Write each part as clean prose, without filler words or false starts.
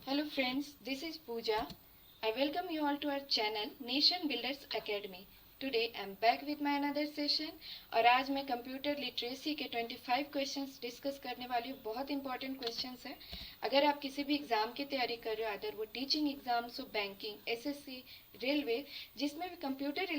Hello friends, this is Pooja. I welcome you all to our channel Nation Builders Academy. Today I am back with my another session और आज मैं computer literacy के 25 questions discuss करने वाली हूँ। बहुत important questions हैं। अगर आप किसी भी एग्ज़ाम की तैयारी कर रहे हो, अदर वो टीचिंग एग्ज़ाम्स हो, बैंकिंग, एसएससी, रेलवे, जिसमें भी कंप्यूटर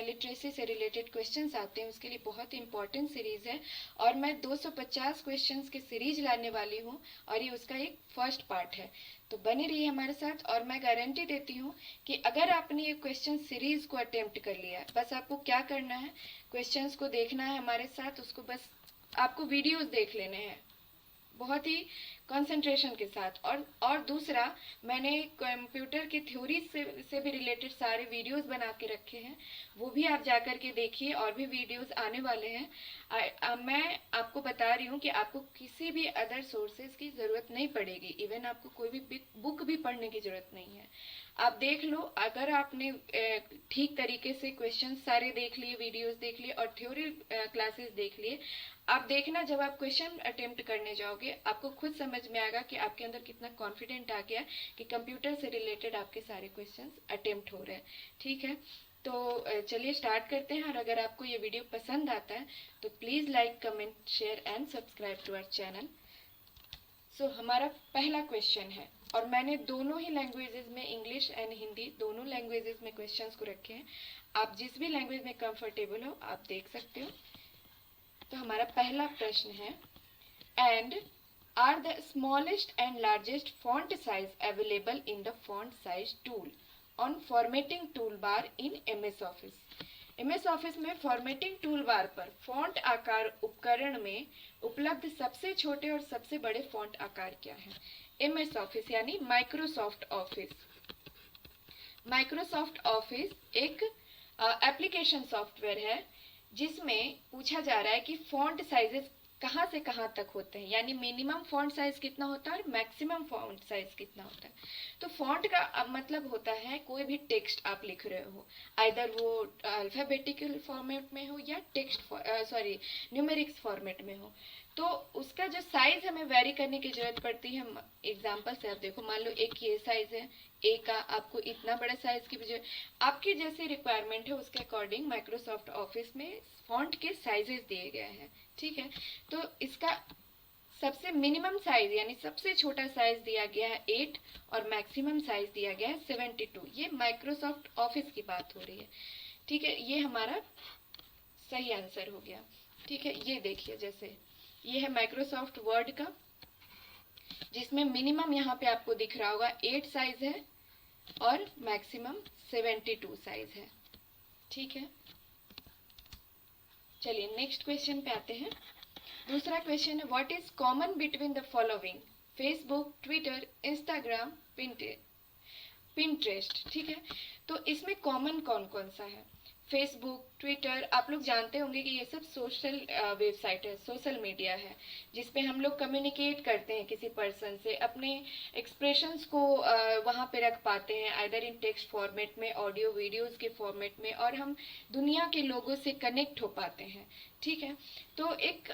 लिटरेसी से रिलेटेड क्वेश्चंस आते हैं, उसके लिए बहुत इंपॉर्टेंट सीरीज़ है और मैं 250 क्वेश्चंस की सीरीज लाने वाली हूँ और ये उसका एक फर्स्ट पार्ट है। तो बने रहिए हमारे साथ और मैं गारंटी देती हूँ कि अगर आपने ये क्वेश्चन सीरीज को अटेम्प्ट कर लिया, बस आपको क्या करना है, क्वेश्चंस को देखना है हमारे साथ, उसको बस आपको वीडियोस देख लेने हैं बहुत ही कंसंट्रेशन के साथ। और दूसरा, मैंने कंप्यूटर की थ्योरी से भी रिलेटेड सारे वीडियोस बना के रखे हैं, वो भी आप जाकर के देखिए और भी वीडियोस आने वाले हैं। मैं आपको बता रही हूँ कि आपको किसी भी अदर सोर्सेज की ज़रूरत नहीं पड़ेगी, इवन आपको कोई भी बुक भी पढ़ने की ज़रूरत नहीं है। आप देख लो, अगर आपने ठीक तरीके से क्वेश्चन सारे देख लिए, वीडियोस देख लिए और थ्योरी क्लासेस देख लिए, आप देखना जब आप क्वेश्चन अटेम्प्ट करने जाओगे आपको खुद समझ में आएगा कि आपके अंदर कितना कॉन्फिडेंट आ गया कि कंप्यूटर से रिलेटेड आपके सारे क्वेश्चंस अटेम्प्ट हो रहे हैं। ठीक है, तो चलिए स्टार्ट करते हैं। और अगर आपको ये वीडियो पसंद आता है तो please like, comment, share and subscribe to our channel. So हमारा पहला क्वेश्चन है और मैंने दोनों ही लैंग्वेजेस में, इंग्लिश एंड हिंदी, दोनों लैंग्वेजेस में क्वेश्चंस को रखे हैं। आप जिस भी लैंग्वेज में कंफर्टेबल हो आप देख सकते हो। तो हमारा पहला प्रश्न है, and are the smallest and largest font size available in the font size tool on formatting toolbar in MS Office. MS Office में फॉर्मेटिंग टूल बार पर फॉन्ट आकार उपकरण में उपलब्ध सबसे छोटे और सबसे बड़े फॉन्ट आकार क्या है? एमएस ऑफिस यानी माइक्रोसॉफ्ट ऑफिस। माइक्रोसॉफ्ट ऑफिस एक एप्लीकेशन सॉफ्टवेयर है जिसमें पूछा जा रहा है कि फॉन्ट साइजेस कहाँ से कहाँ तक होते हैं, यानी मिनिमम फॉन्ट साइज कितना होता है और मैक्सिमम फॉन्ट साइज कितना होता है। तो फॉन्ट का मतलब होता है कोई भी टेक्स्ट आप लिख रहे हो, आइदर वो अल्फाबेटिकल फॉर्मेट में हो या टेक्स्ट न्यूमेरिक्स फॉर्मेट में हो, तो उसका जो साइज हमें वेरी करने की जरूरत पड़ती है। एग्जाम्पल से आप देखो, मान लो एक ये साइज है, ए का आपको इतना बड़ा साइज की भी आपकी जैसी रिक्वायरमेंट है उसके अकॉर्डिंग माइक्रोसॉफ्ट ऑफिस में फॉन्ट के साइजेस दिए गए हैं। ठीक है, तो इसका सबसे मिनिमम साइज यानी सबसे छोटा साइज दिया गया है 8 और मैक्सिमम साइज दिया गया है 72। ये माइक्रोसॉफ्ट ऑफिस की बात हो रही है। ठीक है, ये हमारा सही आंसर हो गया। ठीक है, ये देखिए, जैसे ये है माइक्रोसॉफ्ट वर्ड का, जिसमें मिनिमम यहाँ पे आपको दिख रहा होगा 8 साइज है और मैक्सिमम 72 साइज है। ठीक है, चलिए नेक्स्ट क्वेश्चन पे आते हैं। दूसरा क्वेश्चन है, what is common between the following? Facebook, Twitter, Instagram, Pinterest. ठीक है, तो इसमें कॉमन कौन कौन सा है? फेसबुक, ट्विटर, आप लोग जानते होंगे कि ये सब सोशल वेबसाइट है, सोशल मीडिया है, जिसपे हम लोग कम्युनिकेट करते हैं किसी पर्सन से, अपने एक्सप्रेशंस को वहाँ पे रख पाते हैं, आइदर इन टेक्स्ट फॉर्मेट में, ऑडियो वीडियोस के फॉर्मेट में, और हम दुनिया के लोगों से कनेक्ट हो पाते हैं। ठीक है, तो एक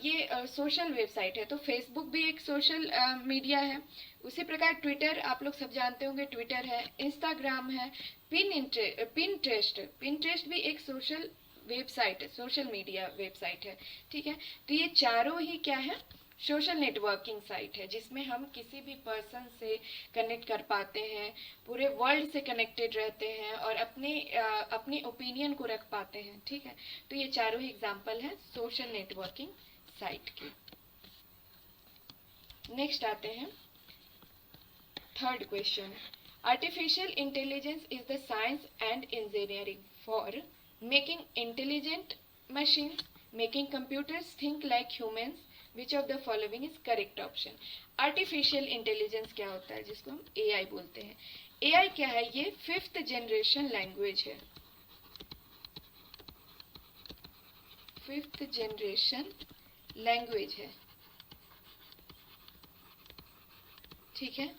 ये सोशल वेबसाइट है, तो फेसबुक भी एक सोशल मीडिया है। उसी प्रकार ट्विटर आप लोग सब जानते होंगे, ट्विटर है, इंस्टाग्राम है, पिंटरेस्ट भी एक सोशल वेबसाइट है, सोशल मीडिया वेबसाइट है। ठीक है, तो ये चारों ही क्या है? सोशल नेटवर्किंग साइट है, जिसमें हम किसी भी पर्सन से कनेक्ट कर पाते हैं, पूरे वर्ल्ड से कनेक्टेड रहते हैं और अपनी ओपिनियन को रख पाते हैं। ठीक है, तो ये चारों ही एग्जाम्पल है सोशल नेटवर्किंग साइट की। नेक्स्ट आते हैं, third question, artificial intelligence is the science and engineering for making intelligent machines, making computers think like humans, which of the following is correct option? Artificial intelligence क्या होता है, जिसको हम AI बोलते हैं। एआई क्या है? ये 5th जनरेशन लैंग्वेज है, 5th जनरेशन लैंग्वेज है। ठीक है,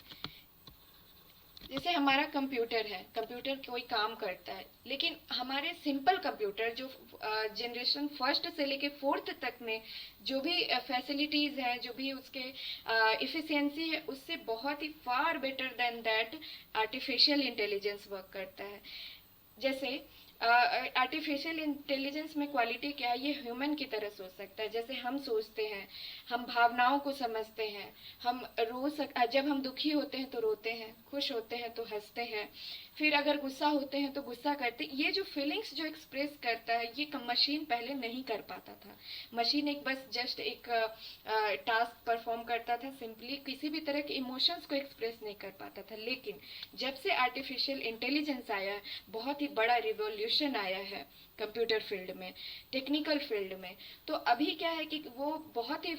जैसे हमारा कंप्यूटर है, कंप्यूटर कोई काम करता है, लेकिन हमारे सिंपल कंप्यूटर जो जनरेशन फर्स्ट से लेके फोर्थ तक में जो भी फैसिलिटीज हैं, जो भी उसके इफिशियंसी है, उससे बहुत ही far better than that artificial intelligence work करता है। जैसे आर्टिफिशियल इंटेलिजेंस में क्वालिटी क्या है, ये ह्यूमन की तरह सोच सकता है। जैसे हम सोचते हैं, हम भावनाओं को समझते हैं, हम जब हम दुखी होते हैं तो रोते हैं, खुश होते हैं तो हंसते हैं, फिर अगर गुस्सा होते हैं तो गुस्सा करते हैं। ये जो फीलिंग्स जो एक्सप्रेस करता है, ये मशीन पहले नहीं कर पाता था। मशीन एक बस जस्ट एक टास्क परफॉर्म करता था, सिंपली किसी भी तरह के इमोशंस को एक्सप्रेस नहीं कर पाता था। लेकिन जब से आर्टिफिशियल इंटेलिजेंस आया, बहुत ही बड़ा रिवॉल्यूशन आया है कंप्यूटर फील्ड में, टेक्निकल फील्ड में, तो अभी क्या है कि वो बहुत ही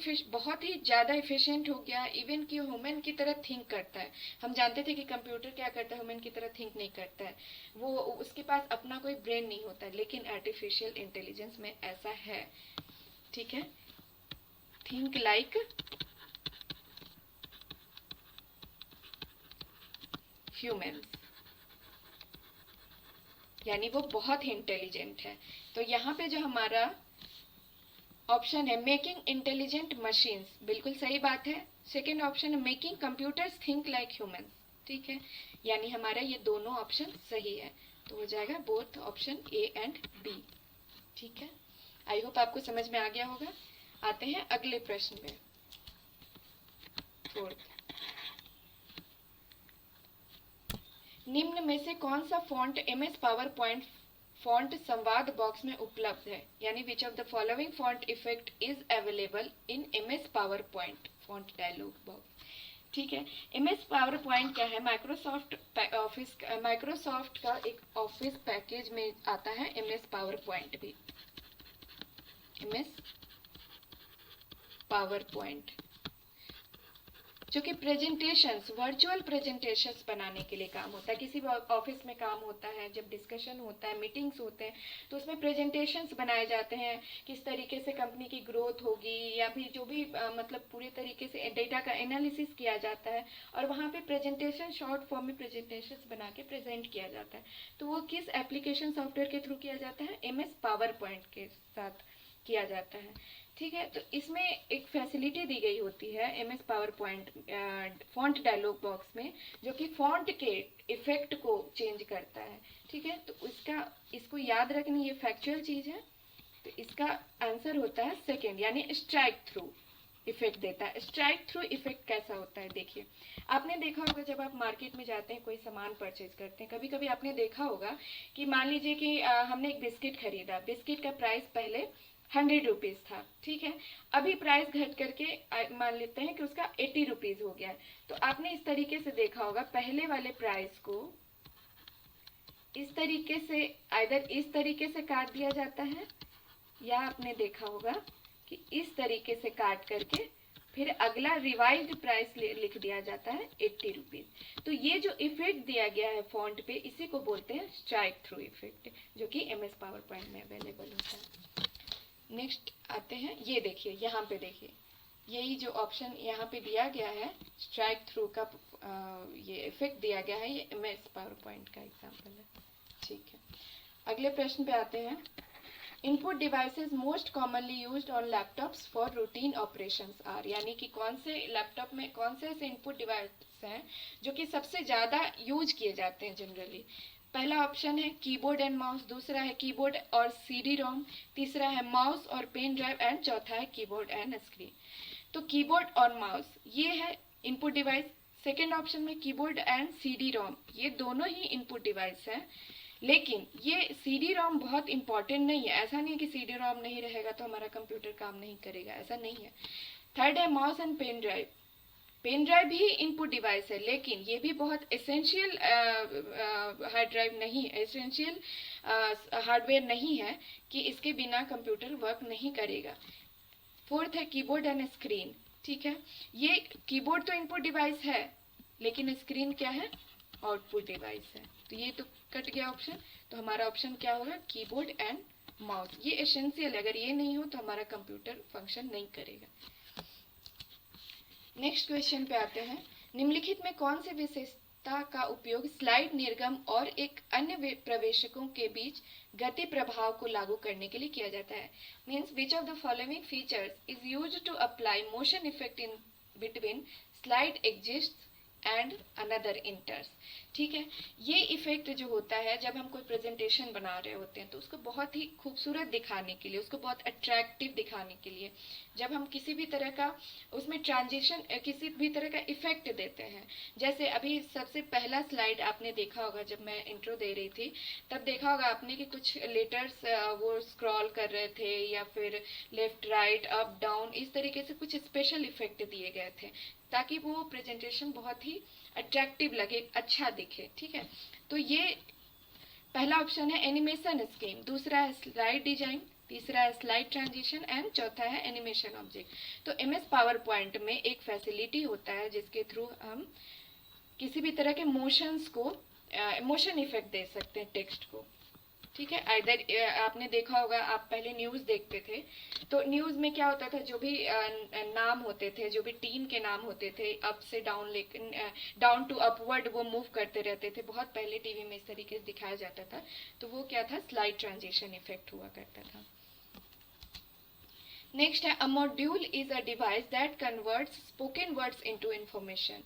ज़्यादा इफिशिएंट हो गया, इवन कि ह्यूमन की तरह थिंक करता है। हम जानते थे कि कंप्यूटर क्या करता है, ह्यूमन की तरह थिंक नहीं करता है, वो उसके पास अपना कोई ब्रेन नहीं होता, लेकिन आर्टिफिशियल इंटेलिजेंस में ऐसा है। ठीक है, थिंक लाइक ह्यूमन, यानी वो बहुत ही इंटेलिजेंट है। तो यहाँ पे जो हमारा ऑप्शन है मेकिंग इंटेलिजेंट मशीन्स, बिल्कुल सही बात है। सेकेंड ऑप्शन है making computers think like humans. ठीक है, यानी हमारा ये दोनों ऑप्शन सही है, तो हो जाएगा both option A and B. ठीक है, आई होप आपको समझ में आ गया होगा। आते हैं अगले प्रश्न में, फोर्थ। निम्न में से कौन सा font MS PowerPoint font संवाद बॉक्स में उपलब्ध है, यानी which of the following font effect is available in MS PowerPoint font dialog box. ठीक है, एमएस पावर पॉइंट क्या है, माइक्रोसॉफ्ट का एक ऑफिस पैकेज में आता है एमएस पावर पॉइंट भी, एमएस पावर पॉइंट, जो कि प्रेजेंटेशंस, वर्चुअल प्रेजेंटेशंस बनाने के लिए काम होता है। किसी भी ऑफिस में काम होता है, जब डिस्कशन होता है, मीटिंग्स होते हैं, तो उसमें प्रेजेंटेशंस बनाए जाते हैं, किस तरीके से कंपनी की ग्रोथ होगी, या भी जो भी मतलब पूरे तरीके से डेटा का एनालिसिस किया जाता है, और वहाँ पे प्रेजेंटेशन शॉर्ट फॉर्म में प्रेजेंटेशंस बना के प्रेजेंट किया जाता है। तो वो किस एप्लीकेशन सॉफ्टवेयर के थ्रू किया जाता है, एमएस पावर पॉइंट के साथ किया जाता है। ठीक है, तो इसमें एक फैसिलिटी दी गई होती है MS PowerPoint font dialog box में, जो कि फॉन्ट के इफेक्ट को चेंज करता है। ठीक है, तो इसको याद रखनी, ये फैक्चुअल चीज है। तो इसका आंसर होता है सेकेंड, यानी स्ट्राइक थ्रू इफेक्ट देता है। स्ट्राइक थ्रू इफेक्ट कैसा होता है, देखिए, आपने देखा होगा जब आप मार्केट में जाते हैं, कोई सामान परचेज करते हैं, कभी कभी आपने देखा होगा कि मान लीजिए कि हमने एक बिस्किट खरीदा, बिस्किट का प्राइस पहले 100 रुपीज था। ठीक है, अभी प्राइस घट करके मान लेते हैं कि उसका 80 रुपीज हो गया है। तो आपने इस तरीके से देखा होगा, पहले वाले प्राइस को इस तरीके से, आइदर इस तरीके से काट दिया जाता है, या आपने देखा होगा कि इस तरीके से काट करके फिर अगला रिवाइज्ड प्राइस लिख दिया जाता है 80 रुपीज। तो ये जो इफेक्ट दिया गया है फॉन्ट पे, इसी को बोलते हैं स्ट्राइक थ्रू इफेक्ट, जो कि एमएस पावर पॉइंट में अवेलेबल होता है। नेक्स्ट आते हैं, ये देखिए, यहाँ पे देखिए, यही जो ऑप्शन यहाँ पे दिया गया है स्ट्राइक थ्रू का, ये इफेक्ट दिया गया है, ये एमएस पावर पॉइंट का एग्जांपल है। ठीक है, अगले प्रश्न पे आते हैं। Input devices most commonly used on laptops for routine operations are, यानी कि कौन से लैपटॉप में कौन से ऐसे इनपुट डिवाइस हैं जो कि सबसे ज़्यादा यूज किए जाते हैं जनरली। पहला ऑप्शन है कीबोर्ड एंड माउस, दूसरा है कीबोर्ड और सीडी रोम, तीसरा है माउस और पेन ड्राइव, एंड चौथा है कीबोर्ड एंड स्क्रीन। तो कीबोर्ड और माउस ये है इनपुट डिवाइस। सेकेंड ऑप्शन में कीबोर्ड एंड सीडी रोम, ये दोनों ही इनपुट डिवाइस हैं, लेकिन ये सीडी रोम बहुत इंपॉर्टेंट नहीं है। ऐसा नहीं है कि सीडी रोम नहीं रहेगा तो हमारा कंप्यूटर काम नहीं करेगा, ऐसा नहीं है। थर्ड है mouse and pen drive. Pen drive भी इनपुट डिवाइस है, लेकिन ये भी बहुत एसेंशियल हार्ड ड्राइव नहीं, एसेंशियल हार्डवेयर नहीं है कि इसके बिना कंप्यूटर वर्क नहीं करेगा। फोर्थ है कीबोर्ड एंड स्क्रीन। ठीक है, ये कीबोर्ड तो इनपुट डिवाइस है, लेकिन स्क्रीन क्या है, आउटपुट डिवाइस है। तो ये तो कट गया ऑप्शन, तो हमारा ऑप्शन क्या होगा, कीबोर्ड एंड माउस। ये एसेंशियल है, अगर ये नहीं हो तो हमारा कंप्यूटर फंक्शन नहीं करेगा। नेक्स्ट क्वेश्चन पे आते हैं। निम्नलिखित में कौन सी व्यवस्था का उपयोग स्लाइड निर्गम और एक अन्य प्रवेशकों के बीच गति प्रभाव को लागू करने के लिए किया जाता है. Means which of the following features is used to apply motion effect in between slide exist and another enters. ठीक है, ये इफेक्ट जो होता है जब हम कोई प्रेजेंटेशन बना रहे होते हैं तो उसको बहुत ही खूबसूरत दिखाने के लिए, उसको बहुत अट्रैक्टिव दिखाने के लिए जब हम किसी भी तरह का उसमें ट्रांजिशन, किसी भी तरह का इफेक्ट देते हैं. जैसे अभी सबसे पहला स्लाइड आपने देखा होगा, जब मैं इंट्रो दे रही थी तब देखा होगा आपने कि कुछ लेटर्स वो स्क्रॉल कर रहे थे या फिर लेफ्ट राइट अप डाउन, इस तरीके से कुछ स्पेशल इफेक्ट दिए गए थे ताकि वो प्रेजेंटेशन बहुत ही अट्रैक्टिव लगे, अच्छा दिखे. ठीक है, तो ये पहला ऑप्शन है एनिमेशन स्कीम, दूसरा है स्लाइड डिजाइन, तीसरा है स्लाइड ट्रांजिशन एंड चौथा है एनिमेशन ऑब्जेक्ट. तो एमएस पावर पॉइंट में एक फैसिलिटी होता है जिसके थ्रू हम किसी भी तरह के मोशंस को, मोशन इफेक्ट दे सकते हैं टेक्स्ट को. ठीक है, आइदर आपने देखा होगा, आप पहले न्यूज़ देखते थे तो न्यूज़ में क्या होता था, जो भी नाम होते थे, जो भी टीम के नाम होते थे, अप से डाउन लेकिन डाउन टू अपवर्ड वो मूव करते रहते थे. बहुत पहले टीवी में इस तरीके से दिखाया जाता था. तो वो क्या था, स्लाइड ट्रांजिशन इफेक्ट हुआ करता था. नेक्स्ट है a module is a device that converts spoken words into information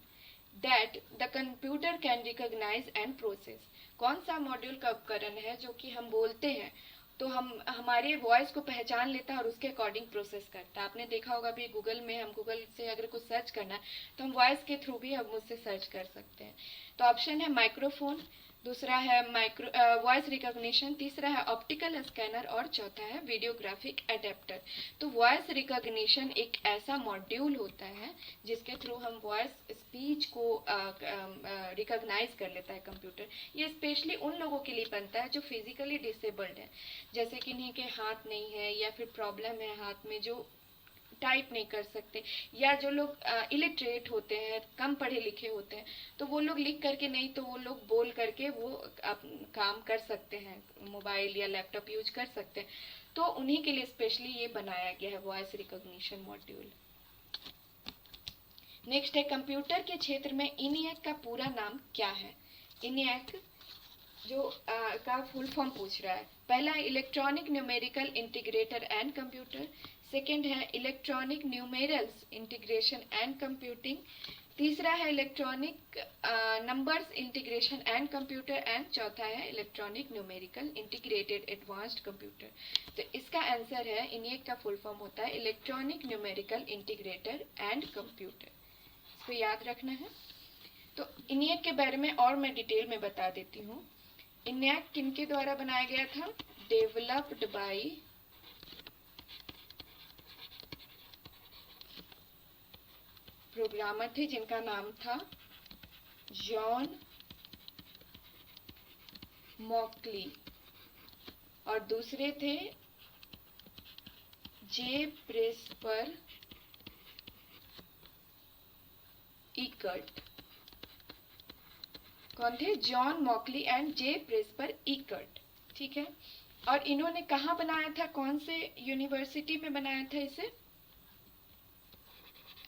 that the computer can recognise and process. कौन सा मॉड्यूल का उपकरण है जो कि हम बोलते हैं तो हम हमारे वॉइस को पहचान लेता है और उसके अकॉर्डिंग प्रोसेस करता है. आपने देखा होगा भी गूगल में, हम गूगल से अगर कुछ सर्च करना है तो हम वॉइस के थ्रू भी हम उससे सर्च कर सकते हैं. तो ऑप्शन है माइक्रोफोन, दूसरा है वॉइस रिकॉग्निशन, तीसरा है ऑप्टिकल स्कैनर और चौथा है वीडियोग्राफिक एडेप्टर. तो वॉइस रिकॉग्निशन एक ऐसा मॉड्यूल होता है जिसके थ्रू हम वॉइस स्पीच को रिकॉग्नाइज कर लेता है कंप्यूटर. ये स्पेशली उन लोगों के लिए बनता है जो फिजिकली डिसेबल्ड है, जैसे कि इन्हीं के हाथ नहीं है या फिर प्रॉब्लम है हाथ में, जो टाइप नहीं कर सकते, या जो लोग इलिटरेट होते हैं, कम पढ़े लिखे होते हैं, तो वो लोग लिख करके नहीं तो वो लोग बोल करके वो काम कर सकते हैं, मोबाइल या लैपटॉप यूज कर सकते हैं. तो उन्हीं के लिए स्पेशली ये बनाया गया है वॉइस रिकॉग्निशन मॉड्यूल. नेक्स्ट है कंप्यूटर के क्षेत्र में इनिएक का पूरा नाम क्या है. इनिएक जो का फुल फॉर्म पूछ रहा है. पहला है electronic numerical integrator and computer, second है electronic numerals integration and computing, तीसरा है electronic numbers integration and computer and चौथा है electronic numerical integrated advanced computer. तो इसका आंसर है इनिएक का फुल फॉर्म होता है electronic numerical integrator and computer. इसको याद रखना है. तो इनिएक के बारे में और मैं डिटेल में बता देती हूँ. इनिएक किनके द्वारा बनाया गया था, डेवलप्ड बाय प्रोग्रामर थे जिनका नाम था जॉन मॉकली और दूसरे थे जे प्रेस्पर इकर्ट. कौन थे, जॉन मॉकली एंड जे प्रेस्पर इकर्ट. ठीक है, और इन्होंने कहाँ बनाया था, कौन से यूनिवर्सिटी में बनाया था इसे,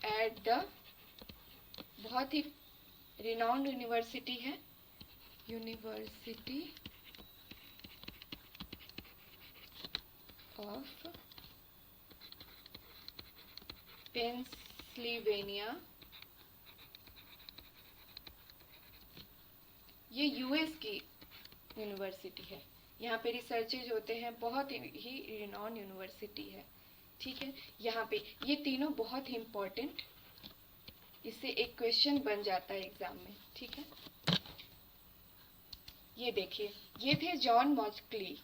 एट द, बहुत ही रिनाउंड यूनिवर्सिटी है, यूनिवर्सिटी ऑफ पेंसिल्वेनिया. ये यूएस की यूनिवर्सिटी है, यहाँ पे रिसर्चेज होते हैं, बहुत ही रिनाउंड यूनिवर्सिटी है. ठीक है, यहाँ पे ये तीनों बहुत ही इम्पोर्टेंट, इससे एक क्वेश्चन बन जाता है एग्जाम में. ठीक है, ये देखिए, ये थे जॉन मॉकली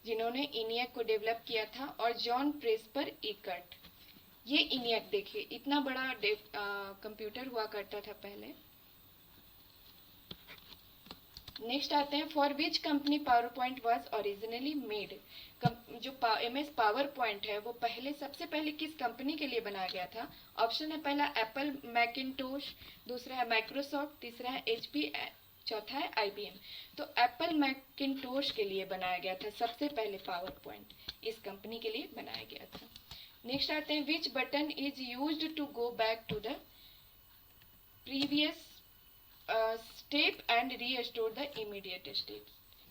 जिन्होंने इनिएक को डेवलप किया था, और जॉन प्रेस्पर इकर्ट. ये इनिएक देखिए, इतना बड़ा कंप्यूटर हुआ करता था पहले. नेक्स्ट आते हैं, for which company power point was originally made. जो एमएस पावर पॉइंट है वो पहले, सबसे पहले किस कंपनी के लिए बनाया गया था. ऑप्शन है पहला एप्पल मैकिंटोश, दूसरा है माइक्रोसॉफ्ट, तीसरा है एचपी, चौथा है आईबीएम. तो एप्पल मैकिंटोश के लिए बनाया गया था सबसे पहले पावर पॉइंट, इस कंपनी के लिए बनाया गया था. नेक्स्ट आते हैं, which button is used to go back to the previous step and restore the immediate state,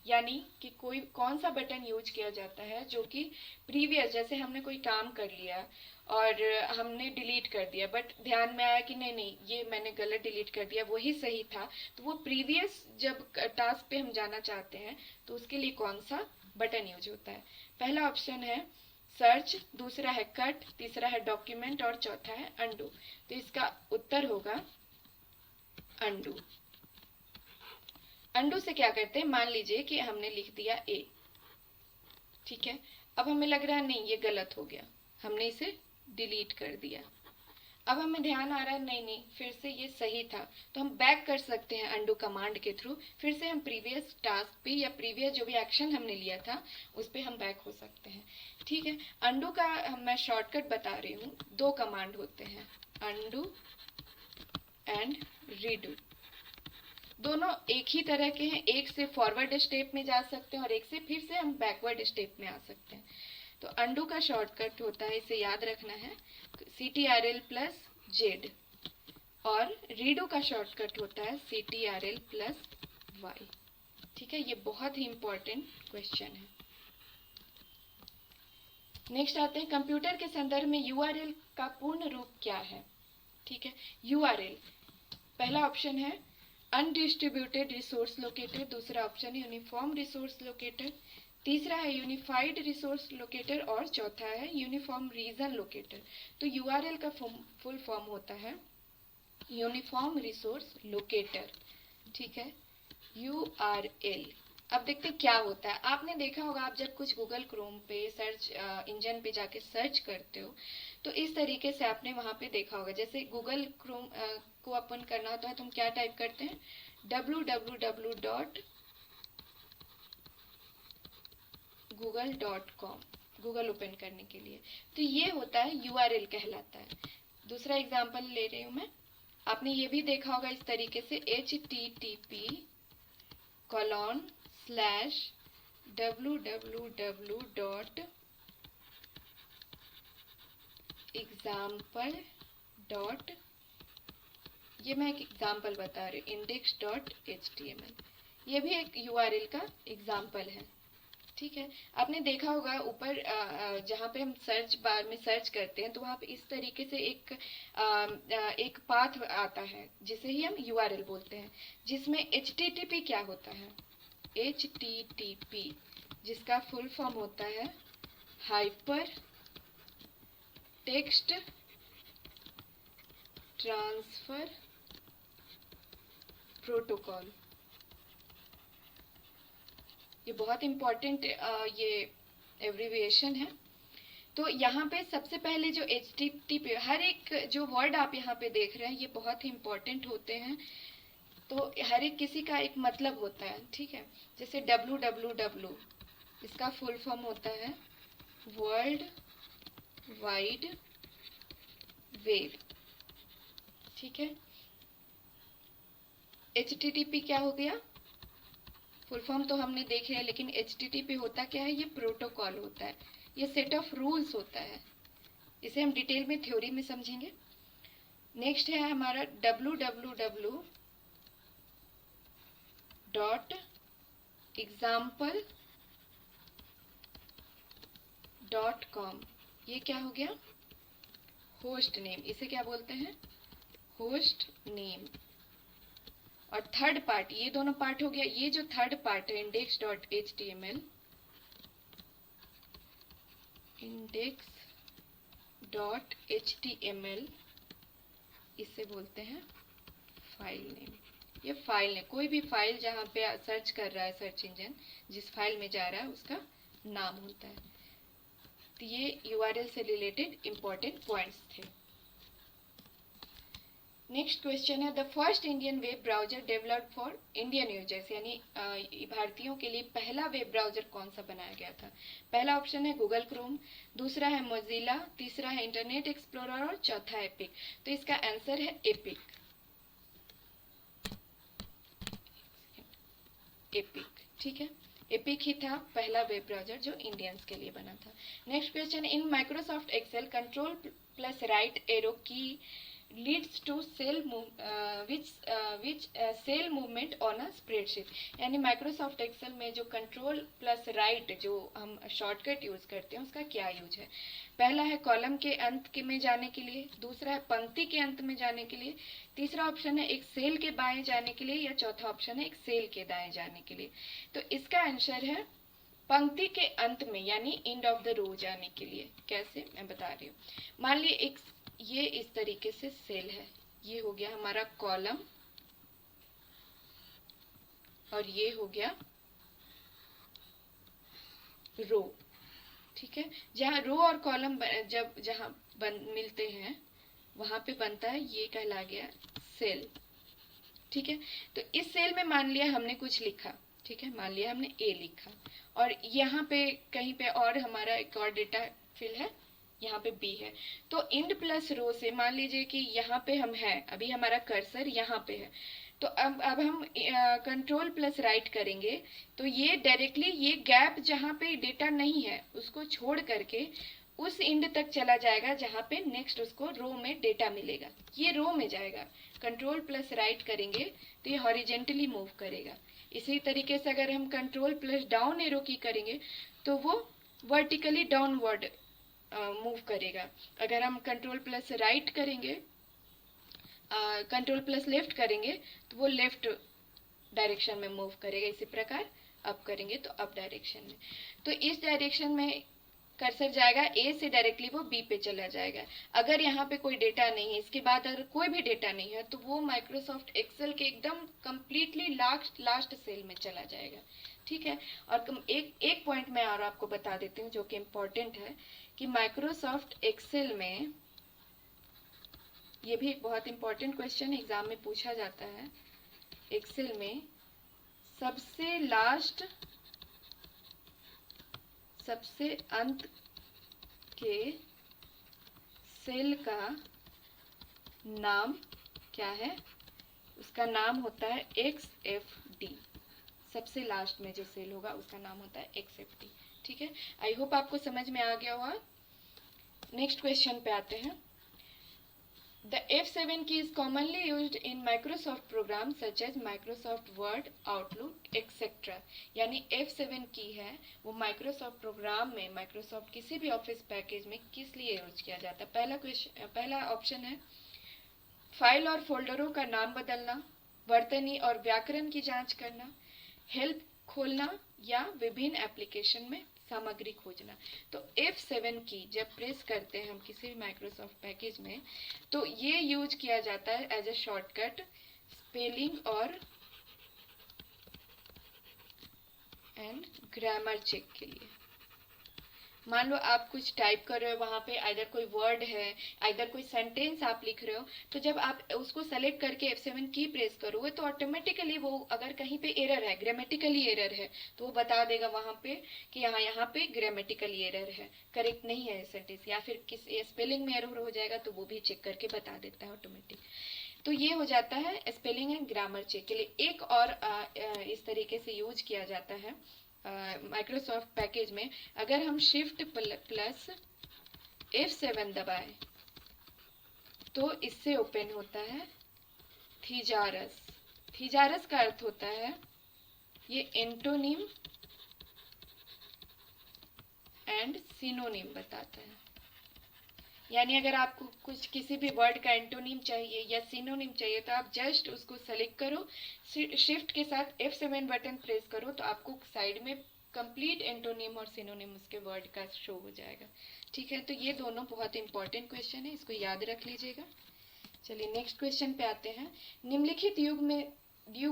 यानी कि कोई कौन सा बटन यूज किया जाता है जो कि प्रीवियस, जैसे हमने कोई काम कर लिया और हमने डिलीट कर दिया, बट ध्यान में आया कि नहीं नहीं ये मैंने गलत डिलीट कर दिया, वही सही था, तो वो प्रीवियस जब टास्क पे हम जाना चाहते हैं तो उसके लिए कौन सा बटन यूज होता है। पहला ऑप्शन है सर्च, दूसरा है कट, तीसरा है डॉक्यूमेंट और चौथा है अंडू। तो इसका उत्तर होगा अंडू। अंडू से क्या करते हैं, मान लीजिए कि हमने लिख दिया ए, ठीक है, अब हमें लग रहा है नहीं ये गलत हो गया, हमने इसे डिलीट कर दिया, अब हमें ध्यान आ रहा है नहीं नहीं फिर से ये सही था, तो हम बैक कर सकते हैं अंडू कमांड के थ्रू, फिर से हम प्रीवियस टास्क पे या प्रीवियस जो भी एक्शन हमने लिया था उस पे हम बैक हो सकते हैं। ठीक है, अंडू का मैं शॉर्टकट बता रही हूँ, 2 कमांड होते हैं, अंडू एंड रीडू। दोनों एक ही तरह के हैं, एक से फॉरवर्ड स्टेप में जा सकते हैं और एक से फिर से हम बैकवर्ड स्टेप में आ सकते हैं। तो अंडू का शॉर्टकट होता है, इसे याद रखना है, CTRL+Z, और रीडू का शॉर्टकट होता है CTRL+Y। ठीक है, ये बहुत ही इंपॉर्टेंट क्वेश्चन है। नेक्स्ट आते हैं, कंप्यूटर के संदर्भ में URL का पूर्ण रूप क्या है। ठीक है, URL पहला ऑप्शन है अनडिस्ट्रीब्यूटेड रिसोर्स लोकेटर, दूसरा ऑप्शन है यूनिफॉर्म रिसोर्स लोकेटर, तीसरा है यूनिफाइड रिसोर्स लोकेटर और चौथा है यूनिफॉर्म रीजन लोकेटर। तो URL का फुल फॉर्म होता है यूनिफॉर्म रिसोर्स लोकेटर। ठीक है, URL। अब देखते हैं क्या होता है। आपने देखा होगा, आप जब कुछ गूगल क्रोम पे सर्च इंजन पे जाके सर्च करते हो तो इस तरीके से आपने वहां पे देखा होगा, जैसे गूगल क्रोम को ओपन करना होता है तो हम क्या टाइप करते हैं, www.google.com, गूगल ओपन करने के लिए। तो ये होता है URL कहलाता है। दूसरा एग्जांपल ले रही हूं मैं, आपने ये भी देखा होगा इस तरीके से http://www.example. ये मैं एक एग्जाम्पल बता रही हूँ, index.html, ये भी एक URL का एग्जाम्पल है। ठीक है, आपने देखा होगा ऊपर जहाँ पे हम सर्च बार में सर्च करते हैं तो वहाँ पे इस तरीके से एक पाथ आता है जिसे ही हम URL बोलते हैं, जिसमें HTTP क्या होता है, HTTP जिसका फुल फॉर्म होता है हाइपर टेक्स्ट ट्रांसफर प्रोटोकॉल। ये बहुत इंपॉर्टेंट ये एब्रिविएशन है। तो यहाँ पे सबसे पहले जो HTTP, हर एक जो वर्ड आप यहाँ पे देख रहे हैं ये बहुत ही इंपॉर्टेंट होते हैं, तो हर एक किसी का एक मतलब होता है। ठीक है, जैसे www, इसका फुल फॉर्म होता है वर्ल्ड वाइड वेब। ठीक है, HTTP क्या हो गया, फुल फॉर्म तो हमने देख लिया, लेकिन HTTP होता क्या है, ये प्रोटोकॉल होता है, ये सेट ऑफ रूल्स होता है। इसे हम डिटेल में थ्योरी में समझेंगे। नेक्स्ट है हमारा www.example.com, ये क्या हो गया, होस्ट नेम, इसे क्या बोलते हैं, होस्ट नेम। और थर्ड पार्ट, ये दोनों पार्ट हो गया, ये जो थर्ड पार्ट है index.html, index.html, इसे बोलते हैं फाइल नेम। ये फाइल नेम, कोई भी फाइल जहाँ पे सर्च कर रहा है सर्च इंजन, जिस फाइल में जा रहा है उसका नाम होता है। तो ये URL से रिलेटेड इंपॉर्टेंट पॉइंट्स थे। नेक्स्ट क्वेश्चन है, the first Indian web browser developed for Indian users, यानी भारतीयों के लिए पहला वेब ब्राउजर कौन सा बनाया गया था। पहला ऑप्शन है गूगल क्रोम, दूसरा है मोजिला, तीसरा है इंटरनेट एक्सप्लोरर और चौथा है एपिक। तो इसका आंसर है एपिक। एपिक, ठीक है, एपिक ही था पहला वेब ब्राउजर जो इंडियंस के लिए बना था। Next question, in Microsoft Excel control plus right arrow key leads to cell which cell movement on a spreadsheet. यानी माइक्रोसॉफ्ट एक्सेल में जो कंट्रोल प्लस राइट जो हम शॉर्टकट यूज करते हैं उसका क्या यूज है। पहला है कॉलम के अंत के में जाने के लिए, दूसरा है पंक्ति के अंत में जाने के लिए, तीसरा ऑप्शन है एक सेल के बाएं जाने के लिए, या चौथा ऑप्शन है एक सेल के दाएं जाने के लिए। तो इसका आंसर है पंक्ति के अंत में, यानी एंड ऑफ द रो जाने के लिए। कैसे, मैं बता रही हूँ। मान लीजिए एक ये इस तरीके से सेल है, ये हो गया हमारा कॉलम और ये हो गया रो। ठीक है, जहाँ रो और कॉलम जब जहाँ मिलते हैं वहां पे बनता है, ये कहला गया सेल। ठीक है, तो इस सेल में मान लिया हमने कुछ लिखा, ठीक है, मान लिया हमने ए लिखा, और यहाँ पे कहीं पे और हमारा एक और डेटा फिल है, यहाँ पे बी है। तो इंड प्लस रो से मान लीजिए कि यहाँ पे हम हैं, अभी हमारा कर्सर यहाँ पे है, तो अब हम कंट्रोल प्लस राइट करेंगे तो ये डायरेक्टली ये गैप जहाँ पे डेटा नहीं है उसको छोड़ करके उस इंड तक चला जाएगा जहाँ पे नेक्स्ट उसको रो में डेटा मिलेगा, ये रो में जाएगा। कंट्रोल प्लस राइट करेंगे तो ये हॉरिजेंटली मूव करेगा। इसी तरीके से अगर हम कंट्रोल प्लस डाउन एरो की करेंगे तो वो वर्टिकली डाउनवर्ड मूव करेगा। अगर हम कंट्रोल प्लस राइट करेंगे, कंट्रोल प्लस लेफ्ट करेंगे तो वो लेफ्ट डायरेक्शन में मूव करेगा। इसी प्रकार अप करेंगे तो अप डायरेक्शन में। तो इस डायरेक्शन में कर्सर जाएगा, ए से डायरेक्टली वो बी पे चला जाएगा। अगर यहाँ पे कोई डेटा नहीं है, इसके बाद अगर कोई भी डेटा नहीं है तो वो माइक्रोसॉफ्ट एक्सेल के एकदम कंप्लीटली लास्ट सेल में चला जाएगा। ठीक है, और एक पॉइंट मैं और आपको बता देती हूँ जो कि इम्पोर्टेंट है, कि माइक्रोसॉफ्ट एक्सेल में ये भी एक बहुत इंपॉर्टेंट क्वेश्चन एग्जाम में पूछा जाता है। एक्सेल में सबसे लास्ट, सबसे अंत के सेल का नाम क्या है? उसका नाम होता है XFD। सबसे लास्ट में जो सेल होगा उसका नाम होता है XFD। ठीक है, आई होप आपको समझ में आ गया होगा। नेक्स्ट क्वेश्चन पे आते हैं। The F7 key is commonly used in Microsoft programs such as Microsoft Word, Outlook, etc. यानी F7 की है वो Microsoft प्रोग्राम में, Microsoft किसी भी ऑफिस पैकेज में किस लिए यूज किया जाता है। पहला ऑप्शन है फाइल और फोल्डरों का नाम बदलना, वर्तनी और व्याकरण की जांच करना, हेल्प खोलना, या विभिन्न एप्लीकेशन में सामग्री खोजना। तो F7 की जब प्रेस करते हैं हम किसी भी माइक्रोसॉफ्ट पैकेज में तो ये यूज किया जाता है एज ए शॉर्टकट स्पेलिंग और एंड ग्रामर चेक के लिए। मान लो आप कुछ टाइप कर रहे हो, वहां पे आइदर कोई वर्ड है, आइदर कोई सेंटेंस आप लिख रहे हो, तो जब आप उसको सेलेक्ट करके F7 की प्रेस करोगे तो ऑटोमेटिकली वो अगर कहीं पे एरर है, ग्रामेटिकली एरर है, तो वो बता देगा वहां पे कि यहाँ पे ग्रामेटिकली एरर है, करेक्ट नहीं है सेंटेंस, या फिर किस स्पेलिंग में एरर हो जाएगा तो वो भी चेक करके बता देता है ऑटोमेटिक। तो ये हो जाता है स्पेलिंग एंड ग्रामर चेक के लिए। एक और इस तरीके से यूज किया जाता है माइक्रोसॉफ्ट पैकेज में, अगर हम शिफ्ट प्लस F7 दबाएं तो इससे ओपन होता है थीजारस। थीजारस का अर्थ होता है ये एंटोनिम एंड सिनोनिम बताता है। यानी अगर आपको कुछ किसी भी वर्ड का एंटोनिम चाहिए या सिनोनिम चाहिए तो आप जस्ट उसको सेलेक्ट करो, शिफ्ट के साथ F7 बटन प्रेस करो तो आपको साइड में कंप्लीट एंटोनिम और सिनोनिम उसके वर्ड का शो हो जाएगा। ठीक है, तो ये दोनों बहुत इंपॉर्टेंट क्वेश्चन है, इसको याद रख लीजिएगा। चलिए नेक्स्ट क्वेश्चन पे आते हैं। निम्नलिखित युग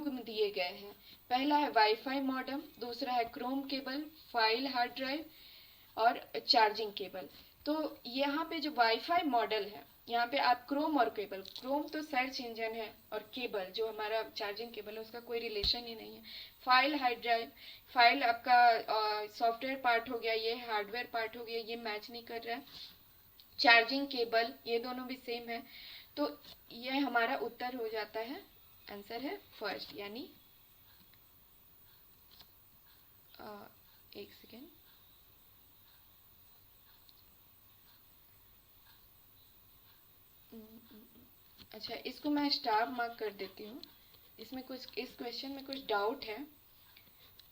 में दिए गए हैं। पहला है वाईफाई मॉडेम, दूसरा है Chrome cable, file hard drive और चार्जिंग केबल। तो यहाँ पे जो वाईफाई मॉडल है, यहाँ पे आप क्रोम और केबल, क्रोम तो सर्च इंजन है और केबल जो हमारा चार्जिंग केबल है उसका कोई रिलेशन ही नहीं है। फाइल हार्ड ड्राइव, फाइल आपका सॉफ्टवेयर पार्ट हो गया, ये हार्डवेयर पार्ट हो गया, ये मैच नहीं कर रहा है। चार्जिंग केबल, ये दोनों भी सेम है। तो ये हमारा उत्तर हो जाता है, आंसर है फर्स्ट, यानी एक सेकेंड, अच्छा, इसको मैं स्टार मार्क कर देती हूँ। इसमें कुछ, इस क्वेश्चन में कुछ डाउट है,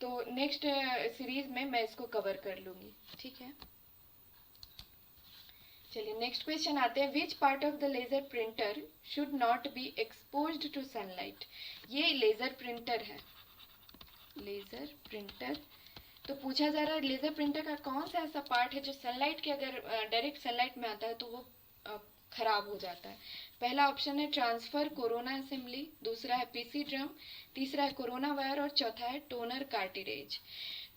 तो नेक्स्ट सीरीज में मैं इसको कवर कर लूँगी, ठीक है। चलिए नेक्स्ट क्वेश्चन आते हैं। Which part of the laser printer should not be exposed to sunlight. ये लेजर प्रिंटर है, लेजर प्रिंटर। तो पूछा जा रहा है लेजर प्रिंटर का कौन सा ऐसा पार्ट है जो सनलाइट के, अगर डायरेक्ट सनलाइट में आता है तो वो खराब हो जाता है। पहला ऑप्शन है ट्रांसफर कोरोना असेंबली, दूसरा है पीसी ड्रम, तीसरा है कोरोना वायर और चौथा है टोनर कार्टिलेज।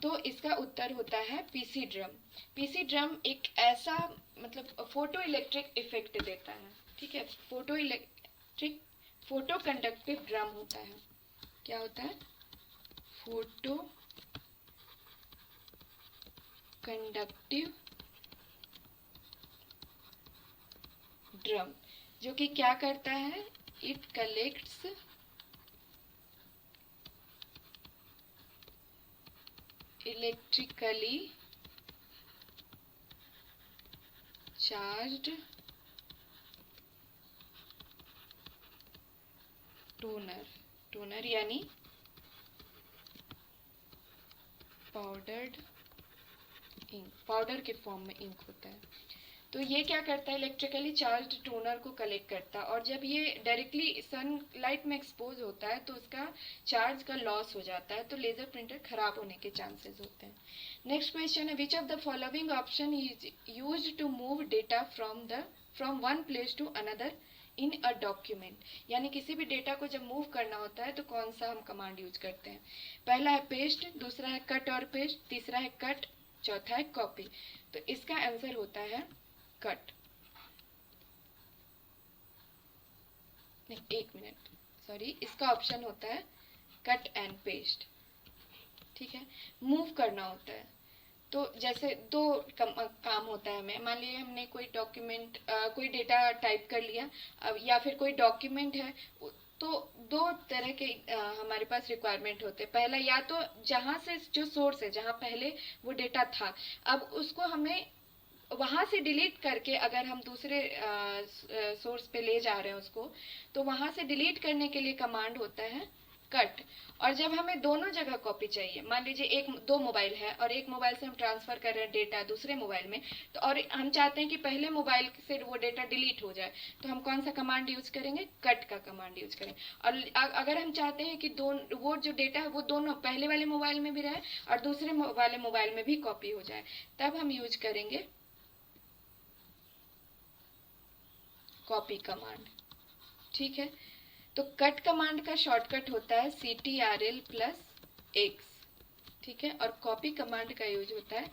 तो इसका उत्तर होता है पीसी ड्रम। पीसी ड्रम एक ऐसा मतलब फोटो इलेक्ट्रिक इफेक्ट देता है, ठीक है। फोटो कंडक्टिव ड्रम होता है। क्या होता है? फोटो कंडक्टिव ड्रम, जो कि क्या करता है, it collects electrically charged toner यानी पाउडर्ड इंक, पाउडर के फॉर्म में इंक होता है। तो ये क्या करता है, इलेक्ट्रिकली चार्ज्ड टोनर को कलेक्ट करता है, और जब ये डायरेक्टली सनलाइट में एक्सपोज होता है तो उसका चार्ज का लॉस हो जाता है, तो लेजर प्रिंटर खराब होने के चांसेस होते हैं। नेक्स्ट क्वेश्चन है, which of the following option is used to move data from one place to another in a document. यानी किसी भी डेटा को जब मूव करना होता है तो कौन सा हम कमांड यूज करते हैं। पहला है पेस्ट, दूसरा है कट और पेस्ट, तीसरा है कट, चौथा है कॉपी। तो इसका आंसर होता है कट। नहीं, एक मिनट, सॉरी, इसका ऑप्शन होता है कट एंड पेस्ट, ठीक है। मूव करना होता है तो जैसे दो काम होता है हमें। मान लीजिए हमने कोई डॉक्यूमेंट, कोई डेटा टाइप कर लिया, या फिर कोई डॉक्यूमेंट है, तो दो तरह के हमारे पास रिक्वायरमेंट होते हैं। पहला, या तो जहां से जो सोर्स है, जहां पहले वो डेटा था, अब उसको हमें वहां से डिलीट करके अगर हम दूसरे सोर्स पे ले जा रहे हैं उसको, तो वहां से डिलीट करने के लिए कमांड होता है कट। और जब हमें दोनों जगह कॉपी चाहिए, मान लीजिए दो मोबाइल है और एक मोबाइल से हम ट्रांसफर कर रहे हैं डेटा दूसरे मोबाइल में, तो और हम चाहते हैं कि पहले मोबाइल से वो डेटा डिलीट हो जाए, तो हम कौन सा कमांड यूज करेंगे, कट का कमांड यूज करेंगे। और अगर हम चाहते हैं कि वो जो डेटा है वो दोनों पहले वाले मोबाइल में भी रहे और दूसरे वाले मोबाइल में भी कॉपी हो जाए, तब हम यूज करेंगे कॉपी कमांड, ठीक है। तो कट कमांड का शॉर्टकट होता है CTRL प्लस X, ठीक है, और कॉपी कमांड का यूज होता है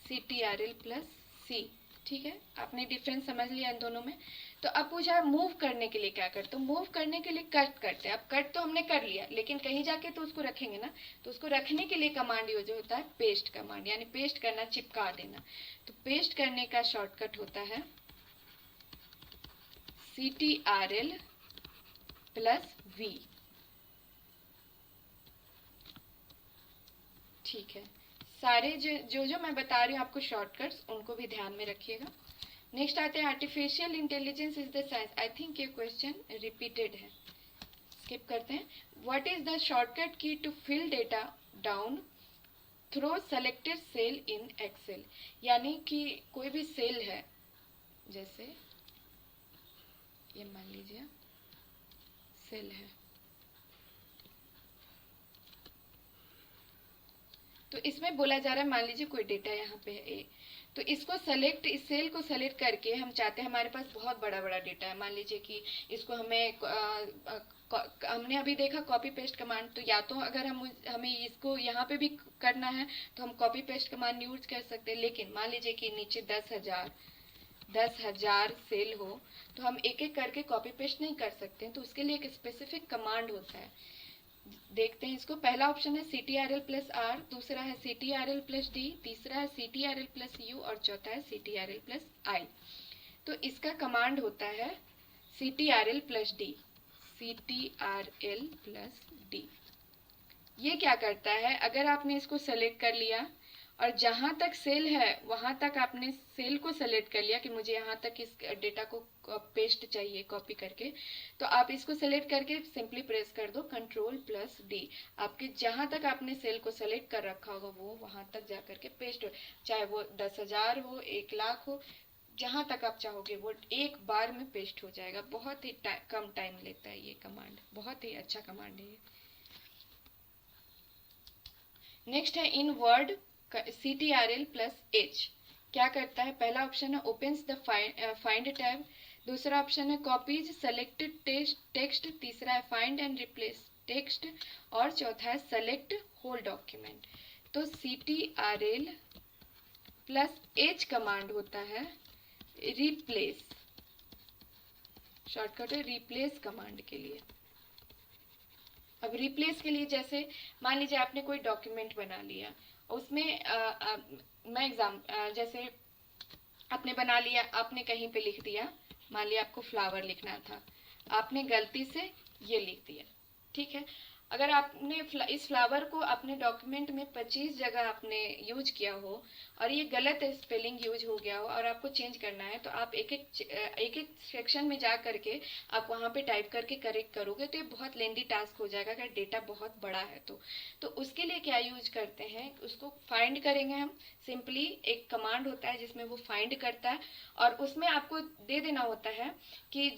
CTRL प्लस C, ठीक है। आपने डिफरेंस समझ लिया इन दोनों में। तो अब पूछा है मूव करने के लिए क्या करते, तो मूव करने के लिए कट करते हैं। अब कट तो हमने कर लिया, लेकिन कहीं जाके तो उसको रखेंगे ना, तो उसको रखने के लिए कमांड यूज होता है पेस्ट कमांड, यानी पेस्ट करना, चिपका देना। तो पेस्ट करने का शॉर्टकट होता है CTRL प्लस V, ठीक है। सारे जो मैं बता रही हूँ आपको शॉर्टकट्स, उनको भी ध्यान में रखिएगा। नेक्स्ट आते हैं, artificial intelligence is the science. I think ये क्वेश्चन रिपीटेड है, स्किप करते हैं। What is the shortcut key to fill data down through selected cell in Excel. यानी कि कोई भी सेल है, जैसे ये मान लीजिए सेल है, तो इसमें बोला जा रहा है, मान लीजिए कोई डेटा यहाँ पे है A, तो इसको सेलेक्ट, इस सेल को सेलेक्ट करके हम चाहते हैं, हमारे पास बहुत बड़ा बड़ा डेटा है, मान लीजिए कि इसको हमने अभी देखा कॉपी पेस्ट कमांड, तो या तो अगर हमें इसको यहाँ पे भी करना है तो हम कॉपी पेस्ट कमांड यूज कर सकते हैं। लेकिन मान लीजिए कि नीचे 10,000 सेल हो, तो हम एक एक करके कॉपी पेस्ट नहीं कर सकते हैं, तो उसके लिए एक स्पेसिफिक कमांड होता है। देखते हैं इसको। पहला ऑप्शन है CTRL प्लस R, दूसरा है CTRL प्लस D, तीसरा है CTRL प्लस U और चौथा है CTRL प्लस I। तो इसका कमांड होता है CTRL plus D, CTRL plus D। ये क्या करता है, अगर आपने इसको सेलेक्ट कर लिया और जहां तक सेल है वहां तक आपने सेल को सेलेक्ट कर लिया कि मुझे यहाँ तक इस डेटा को पेस्ट चाहिए कॉपी करके, तो आप इसको सेलेक्ट करके सिंपली प्रेस कर दो Ctrl+D। आपके जहां तक आपने सेल को सेलेक्ट कर रखा होगा वो वहां तक जा करके पेस्ट हो, चाहे वो 10,000 हो, 1,00,000 हो, जहां तक आप चाहोगे वो एक बार में पेस्ट हो जाएगा। बहुत ही कम टाइम लेता है ये कमांड, बहुत ही अच्छा कमांड है ये। नेक्स्ट है इन वर्ड CTRL+H क्या करता है। पहला ऑप्शन है ओपन्स द फाइंड टैब, दूसरा ऑप्शन है कॉपीज सेलेक्टेड टेक्स्ट, तीसरा है फाइंड एंड रिप्लेस टेक्स्ट, और चौथा है सेलेक्ट होल डॉक्यूमेंट। तो CTRL+H कमांड होता है रिप्लेस, शॉर्टकट है रिप्लेस कमांड के लिए। अब रिप्लेस के लिए जैसे मान लीजिए आपने कोई डॉक्यूमेंट बना लिया, उसमें जैसे आपने बना लिया, आपने कहीं पे लिख दिया, मान लिया आपको फ्लावर लिखना था, आपने गलती से ये लिख दिया, ठीक है। अगर आपने इस फ्लावर को अपने डॉक्यूमेंट में 25 जगह आपने यूज किया हो और ये गलत स्पेलिंग यूज हो गया हो और आपको चेंज करना है, तो आप एक एक सेक्शन में जा करके आप वहां पे टाइप करके करेक्ट करोगे तो ये बहुत लेंदी टास्क हो जाएगा अगर डेटा बहुत बड़ा है तो उसके लिए क्या यूज करते हैं, उसको फाइंड करेंगे हम। सिंपली एक कमांड होता है जिसमें वो फाइंड करता है और उसमें आपको दे देना होता है कि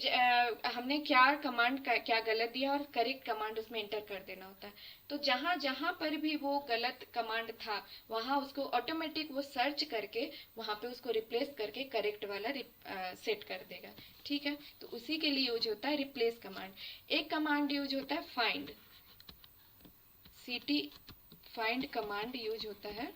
हमने क्या कमांड क्या गलत दिया और करेक्ट कमांड उसमें एंटर कर देना होता है। तो जहां जहां पर भी वो गलत कमांड था वहां उसको ऑटोमेटिक वो सर्च करके वहां पे उसको रिप्लेस करके करेक्ट वाला सेट कर देगा, ठीक है। तो उसी के लिए यूज होता है रिप्लेस कमांड। एक कमांड यूज होता है find, CT find command use होता है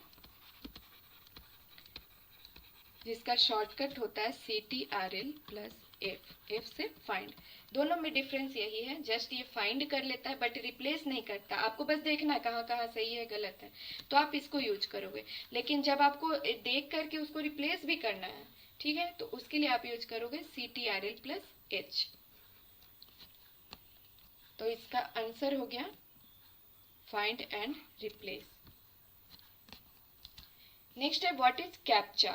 जिसका शॉर्टकट होता है CTRL+F, F से फाइंड। दोनों में डिफरेंस यही है, जस्ट ये फाइंड कर लेता है बट रिप्लेस नहीं करता। आपको बस देखना है कहाँ कहाँ सही है गलत है तो आप इसको यूज करोगे, लेकिन जब आपको देख करके उसको रिप्लेस भी करना है, ठीक है, तो उसके लिए आप यूज करोगे CTRL+H। तो इसका आंसर हो गया फाइंड एंड रिप्लेस। नेक्स्ट है व्हाट इज कैप्चा।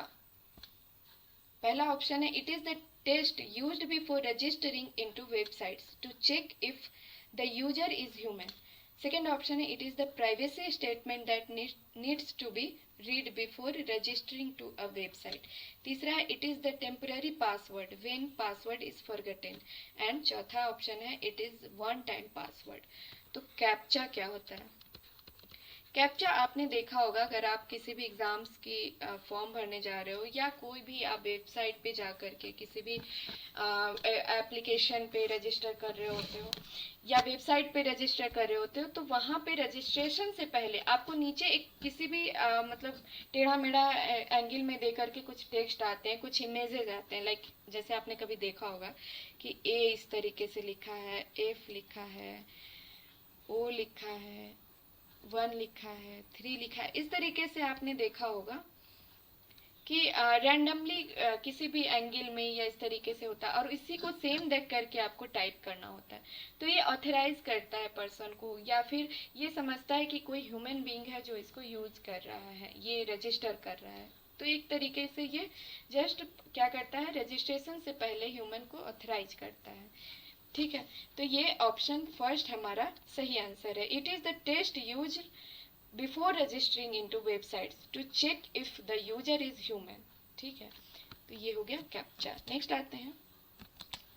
पहला ऑप्शन है it is the test used before registering into websites to check if the user is human. Second option है it is the privacy statement that needs to be read before registering to a website. तीसरा है it is the temporary password when password is forgotten. And चौथा option है it is one time password. तो captcha क्या होता है। Captcha आपने देखा होगा अगर आप किसी भी एग्जाम्स की फॉर्म भरने जा रहे हो या कोई भी आप वेबसाइट पे जा करके किसी भी एप्लीकेशन पे रजिस्टर कर रहे होते हो या वेबसाइट पे रजिस्टर कर रहे होते हो, तो वहां पे रजिस्ट्रेशन से पहले आपको नीचे एक किसी भी मतलब टेढ़ा मेढ़ा एंगल में दे करके कुछ टेक्स्ट आते हैं, कुछ इमेजेस आते हैं। लाइक जैसे आपने कभी देखा होगा कि ए इस तरीके से लिखा है, एफ लिखा है, ओ लिखा है, 1 लिखा है, 3 लिखा है, इस तरीके से आपने देखा होगा कि रैंडमली किसी भी एंगल में या इस तरीके से होता है और इसी को सेम देख करके आपको टाइप करना होता है। तो ये ऑथराइज करता है पर्सन को या फिर ये समझता है कि कोई ह्यूमन बीइंग है जो इसको यूज कर रहा है, ये रजिस्टर कर रहा है। तो एक तरीके से ये जस्ट क्या करता है, रजिस्ट्रेशन से पहले ह्यूमन को ऑथराइज करता है, ठीक है। तो ये ऑप्शन फर्स्ट हमारा सही आंसर है। It is the test use before registering into websites to check if the user is human, ठीक है। तो ये हो गया कैप्चा। नेक्स्ट आते हैं।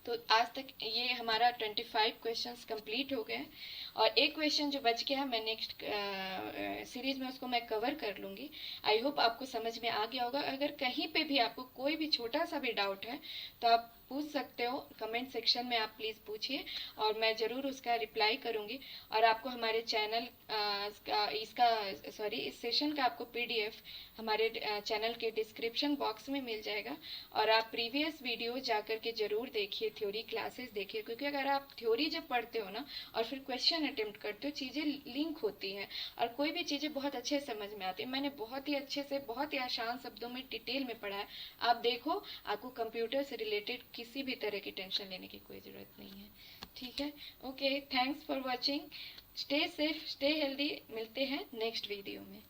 तो आज तक ये हमारा 25 क्वेश्चंस कंप्लीट हो गए और एक क्वेश्चन जो बच गया मैं नेक्स्ट सीरीज में उसको मैं कवर कर लूंगी। आई होप आपको समझ में आ गया होगा। अगर कहीं पे भी आपको कोई भी छोटा सा भी डाउट है तो आप पूछ सकते हो, कमेंट सेक्शन में आप प्लीज़ पूछिए और मैं ज़रूर उसका रिप्लाई करूंगी। और आपको हमारे चैनल इस सेशन का आपको PDF हमारे चैनल के डिस्क्रिप्शन बॉक्स में मिल जाएगा और आप प्रीवियस वीडियो जाकर के ज़रूर देखिए, थ्योरी क्लासेस देखिए, क्योंकि अगर आप थ्योरी जब पढ़ते हो ना और फिर क्वेश्चन अटेम्प्ट करते हो चीज़ें लिंक होती हैं और कोई भी चीज़ें बहुत अच्छे समझ में आती है। मैंने बहुत ही अच्छे से बहुत ही आसान शब्दों में डिटेल में पढ़ा है। आप देखो, आपको कंप्यूटर से रिलेटेड किसी भी तरह की टेंशन लेने की कोई ज़रूरत नहीं है, ठीक है। Okay, thanks for watching. Stay safe, stay healthy. मिलते हैं नेक्स्ट वीडियो में।